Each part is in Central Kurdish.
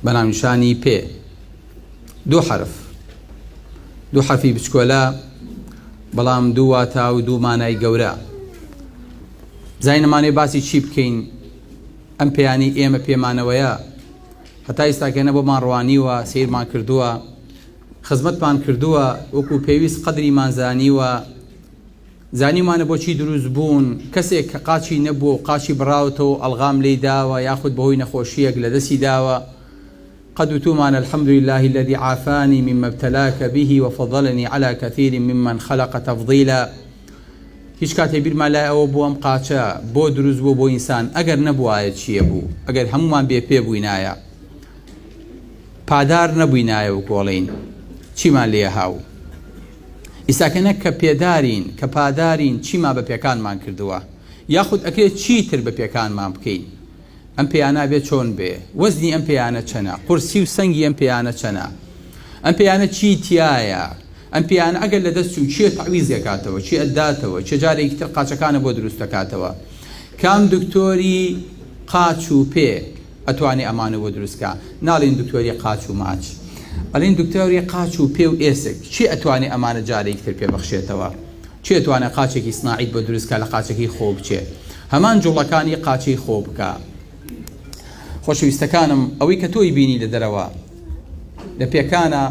بەناونیشانی پێ دوو حرفی بچکۆلە بەڵام دوو واتە و دوو مانای گەورە. زاینەمانێ باسی چی بکەین؟ ئەم پەیانی ئێمە پێمانەوەیە هەتا ئێستاکەنە بۆمان ڕوانیوە، سیرمان کردووە، خزمەتمان کردووە، وەکو پێویست قەدریمان زانیوە، زانیمانە بۆچی دروست بوون. کەسێک کە قاچی نەبوو قاچی بڕاوتەوە ئەڵغام لێی داوە یاخود بەهۆی نەخۆشیەک لە دەستی داوە. قد وتومان الحمد لله الذي عافاني مما ابتلاك به وفضلني على كثير ممن خلق تفضيلا. هیچ کاتێ بیرمان لای ئەوە بوو ئەم قاچە بۆ دروست بوو بۆ ئینسان ئەگەر نەبووایە چییە بوو؟ ئەگەر هەمومان بێ پێ بووینایە پادار نەبووینایە و گۆڵین چیمان لێ هاو؟ ئیساکەنە کە پێدارین کە پادارین چیمان بە پێکانمان کردووە یاخود ئەکرێت چیتر بە پێکانمان بکەین؟ ئەم پێیانە بێت چۆن بێ؟ وەزنی ئەم پێیانە چەنە؟ قورسی و سەنگی ئەم پێیانە چەنە؟ ئەم پێیانە چی تایە؟ ئەم پێیانە ئەگەر لە دەست و چیە تعویز دەکاتەوە، چی ئەداتەوە، چه جارێکی تر قاچەکانە بۆ دروست دەکاتەوە؟ کام دکتۆری قاچ و پێ ئەتوانێ ئەمانە بۆ دروستکە؟ ناڵێن دکتۆری قاچ و ماچ، ئەڵێن دکتۆری قاچ و پێ و ئێسک. چی ئەتوانێ ئەمانە جارێکی تر پێ بەخشێتەوە؟ چی ئەتوانێ قاچێکی سناعیت بۆ دروستکە لە قاچێکی خۆ بچێ؟ هەمان جوڵەکانی قاچی خۆ بکە. خۆشەویستەکانم، ئەوەی کە تۆی بینی لە دەرەوە لە پێکانە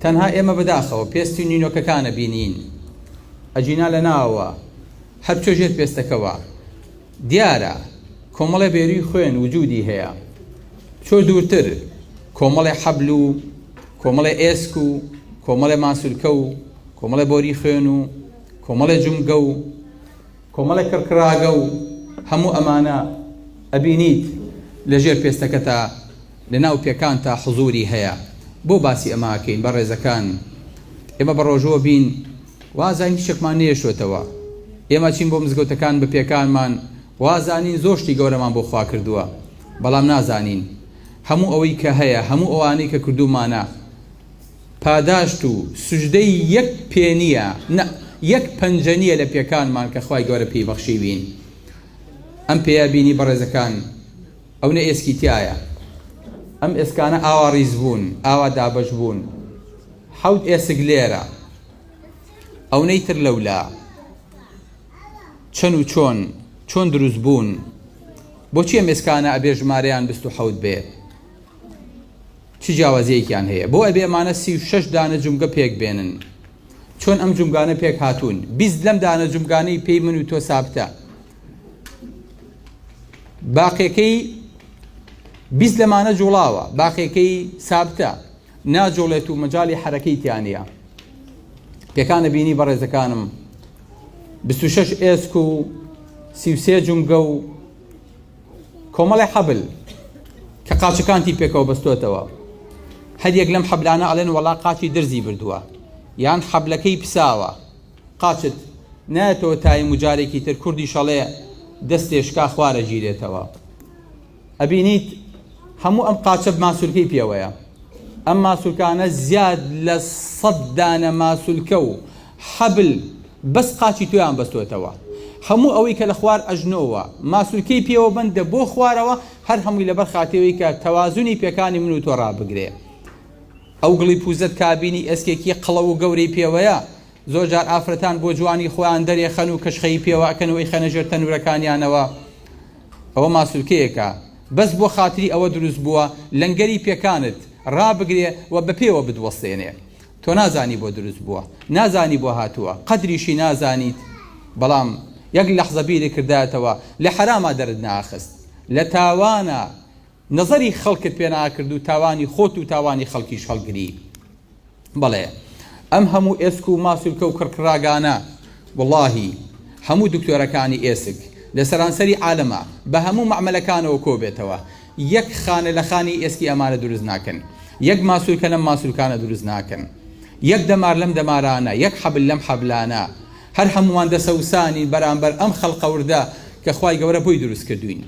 تەنها ئێمە بەداخەوە پێستی نینۆکەکانە بینین، ئەجینا لە ناوە هەر چۆژێت پێستەکەوە دیارە کۆمەڵێ بێری خوێن وجودی هەیە. چۆ دوورتر کۆمەڵێ حەبل و کۆمەڵێ ئێسک و کۆمەڵێ ماسولکە و کۆمەڵێ بۆری خوێن و کۆمەڵێ جومگە و کۆمەڵێ کڕکراگە و هەموو ئەمانە ئەبینیت لەژێر پێستەکەتە لە ناو پێکان تا حزوری هەیە. بۆ باسی ئەماکەین بە ڕێزەکان؟ ئێمە بە ڕۆژەوە بین وازانین هیچێکمان نێشتەوە، ئێمە چین بۆ مزگەوتەکان بە پێکانمان وازانین زۆر شتی گەورەمان بۆ خوا کردووە بەڵام نازانین هەموو ئەوەی کە هەیە هەموو ئەوانەی کە کردومانە پاداشت و سوژدەی یەک پێنیە یەک پەنجەنیە لە پێکانمان کە خوای گەورە پێی بەخشیوین. ئەم پێیا بینی بە ڕێزەکان ئەو نە ئێسکی تایە، ئەم ئێسکانە ئاوا ڕیز بوون، ئاوا دابەش بوون، حەوت ئێسک لێرە، ئەو نەیتر لەولا چەند و چۆن دروست بوون. بۆچی ئەم ئێسکانە ئەبێ ژمارەیان 27 بێ؟ چی جیاوازیەکیان هەیە؟ بۆ ئەبێ ئەمانە 36 دانە جومگە پێک بێنن. چۆن ئەم جومگانە پێک هاتوون؟ 20 لەم دانە جومگانەی پێی من و تۆ سابتە، باقیەکەی 20 لەمانە جوڵاوە، باقیەکەی سابتە ناجوڵێت و مەجای حرەکەی تیانە. پێکانە بینی بە ڕێزەکانم 26 ئێسک و 33 جومگە و کۆمەڵی حەبل کە قاچەکانتی پێکەوە بەستۆتەوە. هەریەک لەم حەبلانە ئەڵێن وەڵا قاچی درزی بردووە یان حەبلەکەی پساوە، قاچت نایەتەوە تای مجارێکی تر کوردی شەڵێ دەستێشکا خوارە گیرێتەوە. ئەبینیت هەموو ئەم قاچە ماسولکەی پێوەیە. ئەم ماسولکانە زیاد لە 100 دانە ماسولکە و حەبل بەس قاچی تویان بەستۆتەوە. هەموو ئەوەی کە لە خوار ئەژنۆوە ماسولکەی پێوە بندە بۆ خوارەوە، هەر هەمووی لەبەر خاتەوەی کە تەوازونی پێکانی من و تۆ ڕابگرێ. ئەو گڵی پوزت کابینی ئەسکێکی قڵە و گەورەی پێوەیە، زۆر جار ئافرەتان بۆ جوانی خۆیان دەرێخەن و کەشخەی پێوە ئەکەنەوەی خەنەژێر تەنورەکانیانەوە. ئەوە ماسولکەیەکە بەس بۆ خاتری ئەوە دروست بووە لەنگەری پێکانت ڕابگرێ و بە پێوە بدوەستێنێ. تۆ نازانی بۆ دروست بووە، نازانی بۆ هاتووە، قەدریشی نازانیت، بەڵام یەک لەحزە بیری کردایەتەوە لە حەرامە دەرت ناخست، لە تاوانە نەزەری خەڵکت پێ ناکرد و تاوانی خۆت و تاوانی خەڵکیش هەڵگری. بەڵێ ئەم هەموو ئێسک و ماسولکە و کڕکراگانە وەڵاهی هەموو دکتۆرەکانی ئێسک لە سەرانسەری عالەمە بە هەموو مەعمەلەکانەوە کۆبێتەوە یەک خانە لە خانی ئێسکی ئەمانە دروست ناکەن، یەک ماسولکە لەم ماسولکانە دروست ناکەن، یەک دەمار لەم دەمارانە، یەک حەبل لەم حەبلانە، هەر هەمووان دەسەوسانی بەرامبەر ئەم خەڵقە وردە کە خوای گەورە بۆی دروست کردوین.